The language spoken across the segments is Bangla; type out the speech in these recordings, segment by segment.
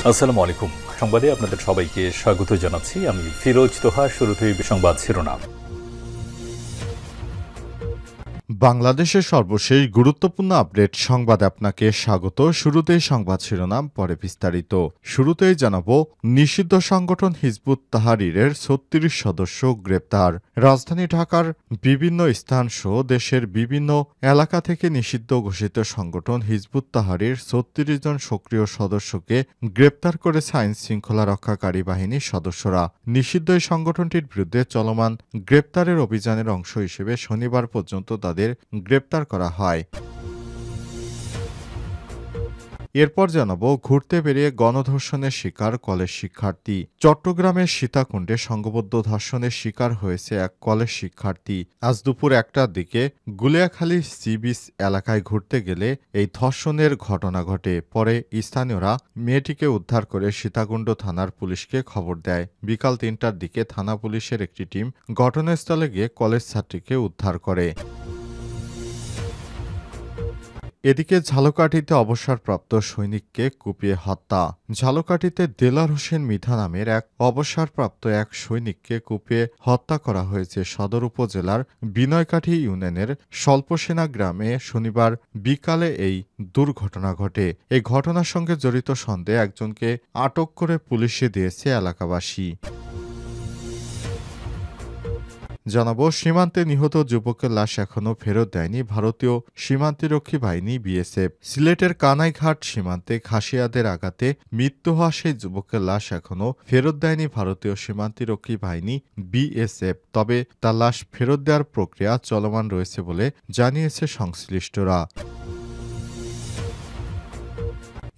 আসসালামু আলাইকুম। সংবাদে আপনাদের সবাইকে স্বাগত জানাচ্ছি। আমি ফিরোজ তোহা। শুরুতেই সংবাদ শিরোনাম। বাংলাদেশের সর্বশেষ গুরুত্বপূর্ণ আপডেট সংবাদে আপনাকে স্বাগত। শুরুতেই সংবাদ শিরোনাম, পরে বিস্তারিত। শুরুতেই জানাবো, নিষিদ্ধ সংগঠন হিজবুত তাহরিরের ৩৬ সদস্য গ্রেপ্তার। রাজধানী ঢাকার বিভিন্ন স্থান সহ দেশের বিভিন্ন এলাকা থেকে নিষিদ্ধ ঘোষিত সংগঠন হিজবুত তাহরির ৩৬ জন সক্রিয় সদস্যকে গ্রেপ্তার করেছে আইন শৃঙ্খলা রক্ষাকারী বাহিনীর সদস্যরা। নিষিদ্ধ এই সংগঠনটির বিরুদ্ধে চলমান গ্রেপ্তারের অভিযানের অংশ হিসেবে শনিবার পর্যন্ত তাদের গ্রেপ্তার করা হয়। এরপর জানাবো, ঘুরতে বেরিয়ে গণধর্ষণের শিকার কলেজ শিক্ষার্থী। চট্টগ্রামের সীতাকুণ্ডে সংঘবদ্ধ ধর্ষণের শিকার হয়েছে এক কলেজ শিক্ষার্থী। আজ দুপুর ১টার দিকে গুলিয়াখালী সি বিচ এলাকায় ঘুরতে গেলে এই ধর্ষণের ঘটনা ঘটে। পরে স্থানীয়রা মেয়েটিকে উদ্ধার করে সীতাকুণ্ড থানার পুলিশকে খবর দেয়। বিকাল ৩টার দিকে থানা পুলিশের একটি টিম ঘটনাস্থলে গিয়ে কলেজ ছাত্রীকে উদ্ধার করে। এদিকে ঝালকাঠিতে অবসরপ্রাপ্ত সৈনিককে কুপিয়ে হত্যা। ঝালকাঠিতে দেলার হোসেন মৃধা নামের এক অবসরপ্রাপ্ত এক সৈনিককে কুপিয়ে হত্যা করা হয়েছে। সদর উপজেলার বিনয়কাঠি ইউনিয়নের স্বল্পসেনা গ্রামে শনিবার বিকালে এই দুর্ঘটনা ঘটে। এই ঘটনার সঙ্গে জড়িত সন্দেহে একজনকে আটক করে পুলিশে দিয়েছে এলাকাবাসী। জানাবো, সীমান্তে নিহত যুবকের লাশ এখনও ফেরত দেয়নি ভারতীয় সীমান্তরক্ষী বাহিনী বিএসএফ। সিলেটের কানাইঘাট সীমান্তে খাসিয়াদের আঘাতে মৃত্যু হওয়া সেই যুবকের লাশ এখনও ফেরত দেয়নি ভারতীয় সীমান্তরক্ষী বাহিনী বিএসএফ। তবে তার লাশ ফেরত দেওয়ার প্রক্রিয়া চলমান রয়েছে বলে জানিয়েছে সংশ্লিষ্টরা।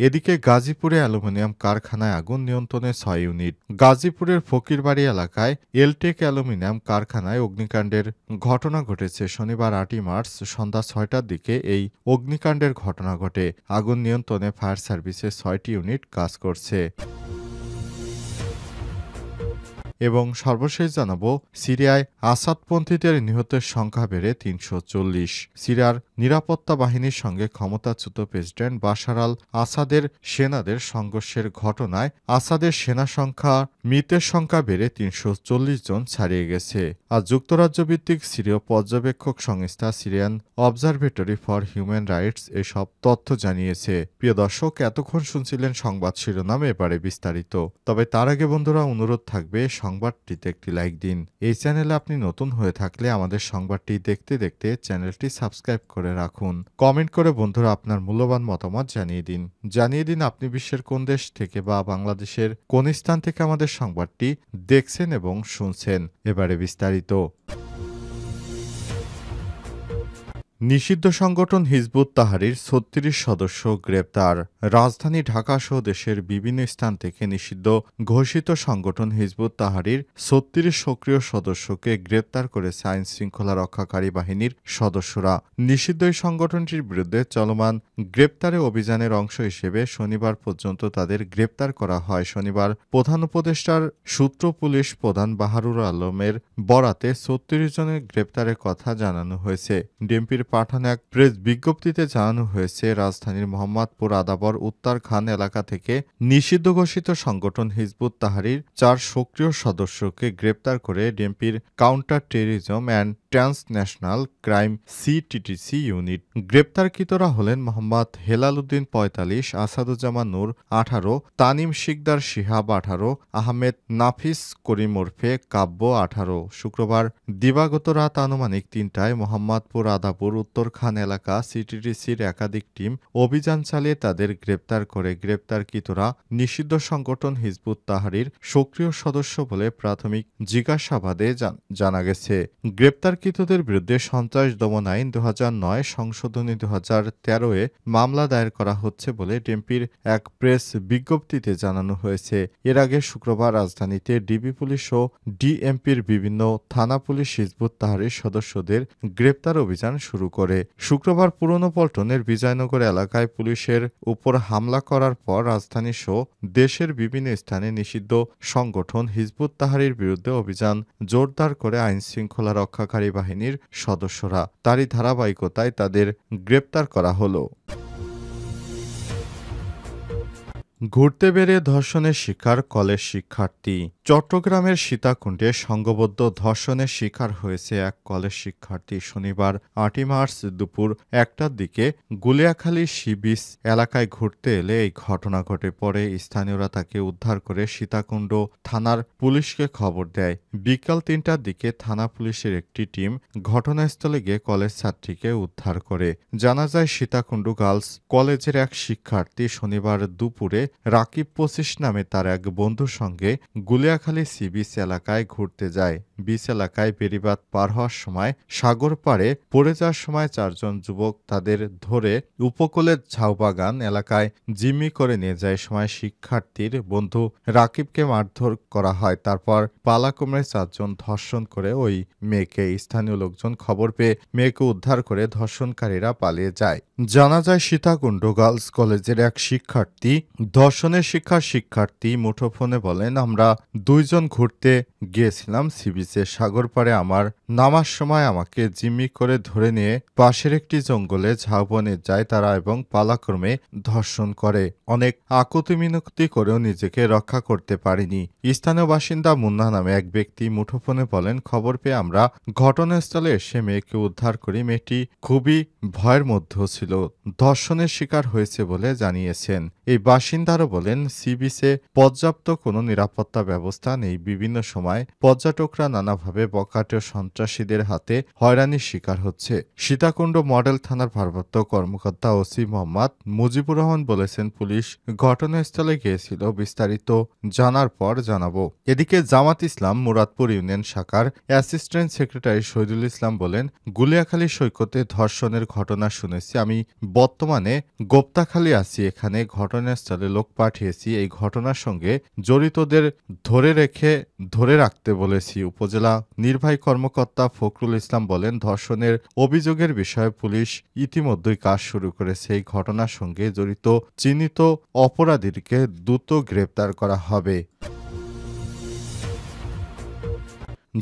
এদিকে গাজীপুরে অ্যালুমিনিয়াম কারখানায় আগুন নিয়ন্ত্রণে ৬ ইউনিট। গাজীপুরের ফকিরবাড়ি এলাকায় এলটেক অ্যালুমিনিয়াম কারখানায় অগ্নিকাণ্ডের ঘটনা ঘটেছে। শনিবার ৮ই মার্চ সন্ধ্যা ৬টার দিকে এই অগ্নিকাণ্ডের ঘটনা ঘটে। আগুন নিয়ন্ত্রণে ফায়ার সার্ভিসের ৬টি ইউনিট কাজ করছে। এবং সর্বশেষ জানাবো, সিরিয়ায় আসাদপন্থীদের নিহতের সংখ্যা বেড়ে ৩৪০। সিরিয়ার নিরাপত্তা বাহিনীর সঙ্গে ক্ষমতাচ্যুত প্রেসিডেন্ট বাশার আল আসাদের সেনাদের সংঘর্ষের ঘটনায় আসাদের সেনা সংখ্যা মৃতের সংখ্যা বেড়ে ৩৪০ জন ছাড়িয়ে গেছে। আর যুক্তরাজ্য ভিত্তিক সিরীয় পর্যবেক্ষক সংস্থা Syrian observatory for human rights এসব তথ্য জানিয়েছে। প্রিয় দর্শক, এতক্ষণ শুনছিলেন সংবাদ শিরোনাম, এবারে বিস্তারিত। তবে তার আগে বন্ধুরা, অনুরোধ থাকবে সংবাদটিতে একটি লাইক দিন। এই চ্যানেলে আপনি নতুন হয়ে থাকলে আমাদের সংবাদটি দেখতে দেখতে চ্যানেলটি সাবস্ক্রাইব করে রাখুন। কমেন্ট করে বন্ধুরা আপনার মূল্যবান মতামত জানিয়ে দিন আপনি বিশ্বের কোন দেশ থেকে বা বাংলাদেশের কোন স্থান থেকে আমাদের সংবাদটি দেখছেন এবং শুনছেন। এবারে বিস্তারিত। নিষিদ্ধ সংগঠন হিজবুত তাহরির ৩৬ সদস্য গ্রেপ্তার। রাজধানী ঢাকাসহ দেশের বিভিন্ন স্থান থেকে নিষিদ্ধ ঘোষিত সংগঠন হিজবুত তাহরির ৩৬ সক্রিয় সদস্যকে গ্রেপ্তার করেছে আইন শৃঙ্খলা রক্ষাকারী বাহিনীর সদস্যরা। নিষিদ্ধ এই সংগঠনটির বিরুদ্ধে চলমান গ্রেপ্তারে অভিযানের অংশ হিসেবে শনিবার পর্যন্ত তাদের গ্রেপ্তার করা হয়। শনিবার প্রধান উপদেষ্টার সূত্র পুলিশ প্রধান বাহারুর আলমের বরাতে ৩৬ জনের গ্রেপ্তারের কথা জানানো হয়েছে। ডিএমপির পাঠানো এক প্রেস বিজ্ঞপ্তিতে জানানো হয়েছে, রাজধানীর মোহাম্মদপুর আদাবর উত্তর খান এলাকা থেকে নিষিদ্ধ ঘোষিত সংগঠন হিজবুত তাহরির ৪ সক্রিয় সদস্যকে গ্রেপ্তার করে ডিএমপির counter terrorism and transnational crime CTTC unit. গ্রেপ্তারকৃতরা হলেন মোহাম্মদ হেলাল উদ্দিন ৪৫, আসাদুজ্জামান নূর ১৮, তানিম শিকদার শিহাব ১৮, আহমেদ নাফিস করিম ওরফে কাব্য ১৮। শুক্রবার দিবাগত রাত আনুমানিক ৩টায় মোহাম্মদপুর আদাপুর উত্তরখান এলাকা সিটিটিসির একাধিক টিম অভিযান চালিয়ে তাদের গ্রেপ্তার করে। গ্রেপ্তারকৃতরা নিষিদ্ধ সংগঠন হিজবুত তাহরির সক্রিয় সদস্য বলে প্রাথমিক জিজ্ঞাসাবাদে জানা গেছে। গ্রেপ্তারকৃতদের বিরুদ্ধে সন্ত্রাস দমন আইন ২০০৯ সংশোধনী ২০১৩-এ মামলা দায়ের করা হচ্ছে বলে ডিএমপির এক প্রেস বিজ্ঞপ্তিতে জানানো হয়েছে। এর আগে শুক্রবার রাজধানীতে ডিবি পুলিশ ও ডিএমপির বিভিন্ন থানা পুলিশ হিজবুত তাহরির সদস্যদের গ্রেপ্তার অভিযান শুরু করে। শুক্রবার পুরনো পল্টনের বিজয়নগর এলাকায় পুলিশের উপর হামলা করার পর রাজধানী সহ দেশের বিভিন্ন স্থানে নিষিদ্ধ সংগঠন হিজবুত তাহরির বিরুদ্ধে অভিযান জোরদার করে আইন শৃঙ্খলা রক্ষাকারী বাহিনীর সদস্যরা। তারই ধারাবাহিকতায় তাদের গ্রেপ্তার করা হলো। ঘুরতে বেরিয়ে ধর্ষণের শিকার কলেজ শিক্ষার্থী। চট্টগ্রামের সীতাকুণ্ডে সংঘবদ্ধ ধর্ষণের শিকার হয়েছে এক কলেজ শিক্ষার্থী। শনিবার ৮ই মার্চ দুপুর ১টার দিকে গুলিয়াখালী সি বিচ এলাকায় ঘুরতে এলে এই ঘটনা ঘটে। পরে স্থানীয়রা তাকে উদ্ধার করে সীতাকুণ্ড থানার পুলিশকে খবর দেয়। বিকাল ৩টার দিকে থানা পুলিশের একটি টিম ঘটনাস্থলে গিয়ে কলেজ ছাত্রীকে উদ্ধার করে। জানা যায় সীতাকুণ্ড গার্লস কলেজের এক শিক্ষার্থী শনিবার দুপুরে রাকিব ২৫ নামে তার এক বন্ধুর সঙ্গে গুলিয়াখালী সি বিচ এলাকায় ঘুরতে যায়। বিচ এলাকায় বেড়িবাঁধ পার হওয়ার সময় সাগর পাড়ে পড়ে যাওয়ার সময় ৪ জন যুবক তাদের ধরে উপকূলের ঝাউবাগান এলাকায় জিম্মি করে নিয়ে যায়। সময় শিক্ষার্থীর বন্ধু রাকিবকে মারধর করা হয়। তারপর পালাক্রমে ৪ জন ধর্ষণ করে ওই মেয়েকে। স্থানীয় লোকজন খবর পেয়ে মেয়েকে উদ্ধার করে ধর্ষণকারীরা পালিয়ে যায়। জানা যায় সীতাকুণ্ড গার্লস কলেজের এক শিক্ষার্থী ধর্ষণের শিক্ষার্থী মুঠোফোনে বলেন, আমরা ২ জন ঘুরতে গিয়েছিলাম সি বিচে। সাগর পাড়ে আমার নামার সময় আমাকে জিম্মি করে ধরে নিয়ে পাশের একটি জঙ্গলে ঝাউবনে যায় তারা এবং পালাক্রমে ধর্ষণ করে। অনেক আকুতি মিনতি করেও নিজেকে রক্ষা করতে পারিনি। স্থানীয় বাসিন্দা মুন্না নামে এক ব্যক্তি মুঠোফোনে বলেন, খবর পেয়ে আমরা ঘটনাস্থলে এসে মেয়েকে উদ্ধার করি। মেয়েটি খুবই ভয়ের মধ্যেও ছিল। ধর্ষণের শিকার হয়েছে বলে জানিয়েছেন। এই বাসিন্দারও বলেন, সি বিচে পর্যাপ্ত কোনো নিরাপত্তা ব্যবস্থা নেই। বিভিন্ন সময় পর্যটকরা নানাভাবে বখাটে সন্ত্রাসীদের হাতে হয়রানির শিকার হচ্ছে। সীতাকুণ্ড মডেল থানার ভারপ্রাপ্ত কর্মকর্তা ওসি মোহাম্মদ মুজিবুর রহমান বলেছেন, পুলিশ ঘটনাস্থলে গিয়েছিল, বিস্তারিত জানার পর জানাবো। এদিকে জামাত ইসলাম মুরাদপুর ইউনিয়ন শাখার অ্যাসিস্ট্যান্ট সেক্রেটারি শহীদুল ইসলাম বলেন, গুলিয়াখালী সৈকতে ধর্ষণের ঘটনা শুনেছি। আমি বর্তমানে গোপ্তাখালী আছি। এখানে ঘটনাস্থলে লোক পাঠিয়েছি। এই ঘটনার সঙ্গে জড়িতদের ধরে রাখতে বলেছি। উপজেলা নির্বাহী কর্মকর্তা ফখরুল ইসলাম বলেন, ধর্ষণের অভিযোগের বিষয়ে পুলিশ ইতিমধ্যেই কাজ শুরু করেছে। এই ঘটনার সঙ্গে জড়িত চিহ্নিত অপরাধীকে দ্রুত গ্রেপ্তার করা হবে।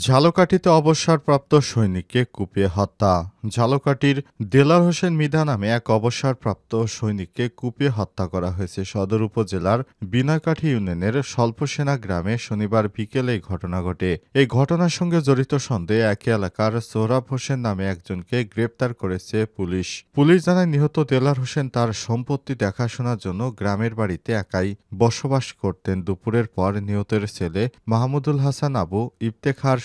ঝালকাঠিতে অবসরপ্রাপ্ত সৈনিককে কুপিয়ে হত্যা। ঝালকাঠির দেলার হোসেন মৃধা নামে এক অবসরপ্রাপ্ত সৈনিককে কুপিয়ে হত্যা করা হয়েছে। সদর উপজেলার বিনাকাঠি ইউনিয়নের স্বল্পসেনা গ্রামে শনিবার বিকেলে এই ঘটনা ঘটে। এই ঘটনার সঙ্গে জড়িত সন্দেহে একই এলাকার সোহরাব হোসেন নামে একজনকে গ্রেপ্তার করেছে পুলিশ। পুলিশ জানায়, নিহত দেলার হোসেন তার সম্পত্তি দেখাশোনার জন্য গ্রামের বাড়িতে একাই বসবাস করতেন। দুপুরের পর নিহতের ছেলে মাহমুদুল হাসান আবু ইফতেখার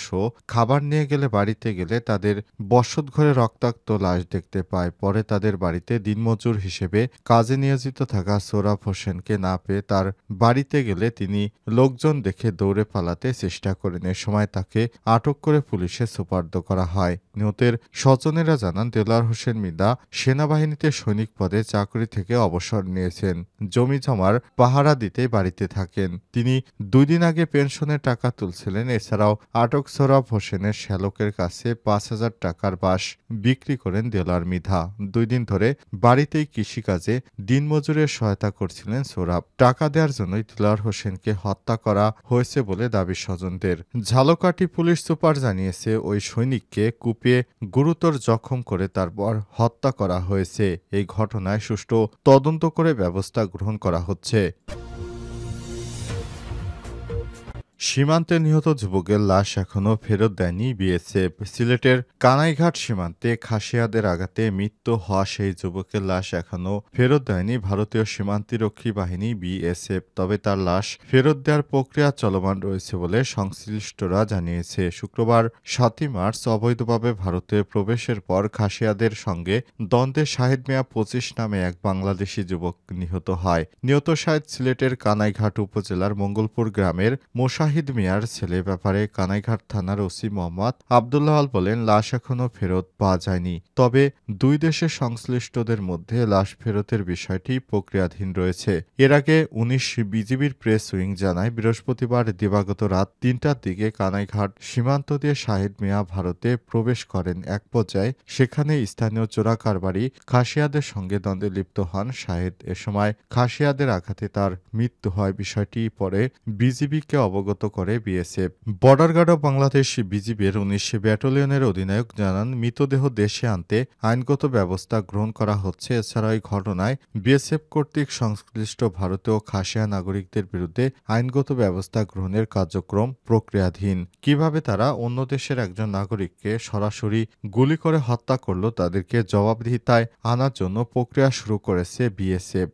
খাবার নিয়ে বাড়িতে গেলে তাদের বসতঘরে রক্তাক্ত লাশ দেখতে পায়। পরে তাদের বাড়িতে দিনমজুর হিসেবে কাজে নিয়োজিত থাকা সোহরাব হোসেনকে না পেয়ে তার বাড়িতে গেলে তিনি লোকজন দেখে দৌড়ে পালাতে চেষ্টা করেন। এ সময় তাকে আটক করে পুলিশে সোপর্দ করা হয়। নিহতের স্বজনেরা জানান, দেলার হোসেন মৃধা সেনাবাহিনীতে সৈনিক পদে চাকরি থেকে অবসর নিয়েছেন। জমি জমার পাহারা দিতে বাড়িতে থাকেন। তিনি 2 দিন আগে পেনশনের টাকা তুলছিলেন। এছাড়াও আটক সোহরাব হোসেনের শ্যালকের কাছে ৫,০০০ টাকার বাঁশ বিক্রি করেন দেলার মৃধা। 2 দিন ধরে বাড়িতেই কৃষিকাজে দিনমজুরের সহায়তা করছিলেন সোহরাব। টাকা দেওয়ার জন্যই দেলার হোসেনকে হত্যা করা হয়েছে বলে দাবি স্বজনদের। ঝালকাঠি পুলিশ সুপার জানিয়েছে, ওই সৈনিককে কুপিয়ে গুরুতর জখম করে তারপর হত্যা করা হয়েছে। এই ঘটনায় সুষ্ঠু তদন্ত করে ব্যবস্থা গ্রহণ করা হচ্ছে। সীমান্তে নিহত যুবকের লাশ এখনও ফেরত দেয়নি বিএসএফ। সিলেটের কানাইঘাট সীমান্তে খাসিয়াদের আঘাতে মৃত্যু হওয়া সেই যুবকের লাশ এখনও ফেরত দেয়নি ভারতীয় সীমান্তরক্ষী বাহিনী বিএসএফ। তবে তার লাশ ফেরত দেওয়ার প্রক্রিয়া চলমান রয়েছে বলে সংশ্লিষ্টরা জানিয়েছে। শুক্রবার ৭ই মার্চ অবৈধভাবে ভারতে প্রবেশের পর খাসিয়াদের সঙ্গে দ্বন্দ্বে শাহেদ মিয়া ২৫ নামে এক বাংলাদেশি যুবক নিহত হয়। নিহত শাহেদ সিলেটের কানাইঘাট উপজেলার মঙ্গলপুর গ্রামের মোশাহিদ মিয়ার ছেলে। ব্যাপারে কানাইঘাট থানার ওসি মোহাম্মদ আবদুল্লাহ আল বলেন, লাশ এখনও ফেরত পাওয়া যায়নি। তবে 2 দেশের সংশ্লিষ্টদের মধ্যে লাশ ফেরতের বিষয়টি প্রক্রিয়াধীন রয়েছে। এর আগে 19 বিজিবির প্রেস উইং জানায়, বৃহস্পতিবার দিবাগত রাত 3টার দিকে কানাইঘাট সীমান্ত দিয়ে শাহেদ মিয়া ভারতে প্রবেশ করেন। এক পর্যায়ে সেখানে স্থানীয় চোরাকারবারি খাসিয়াদের সঙ্গে দ্বন্দ্বে লিপ্ত হন শাহেদ। এ সময় খাসিয়াদের আঘাতে তার মৃত্যু হয়। বিষয়টি পরে বিজিবিকে অবগত কর্মগত করে BSF. Border guard of Bangladesh বিজিবির ১৯ ব্যাটালিয়নের অধিনায়ক জানান, মৃতদেহ দেশে আনতে আইনগত ব্যবস্থা গ্রহণ করা হচ্ছে। এছাড়া এই ঘটনায় বিএসএফ কর্তৃক সংশ্লিষ্ট ভারতীয় খাসিয়া নাগরিকদের বিরুদ্ধে আইনগত ব্যবস্থা গ্রহণের কার্যক্রম প্রক্রিয়াধীন। কিভাবে তারা অন্য দেশের একজন নাগরিককে সরাসরি গুলি করে হত্যা করল, তাদেরকে জবাবদিহিতায় আনার জন্য প্রক্রিয়া শুরু করেছে বিএসএফ।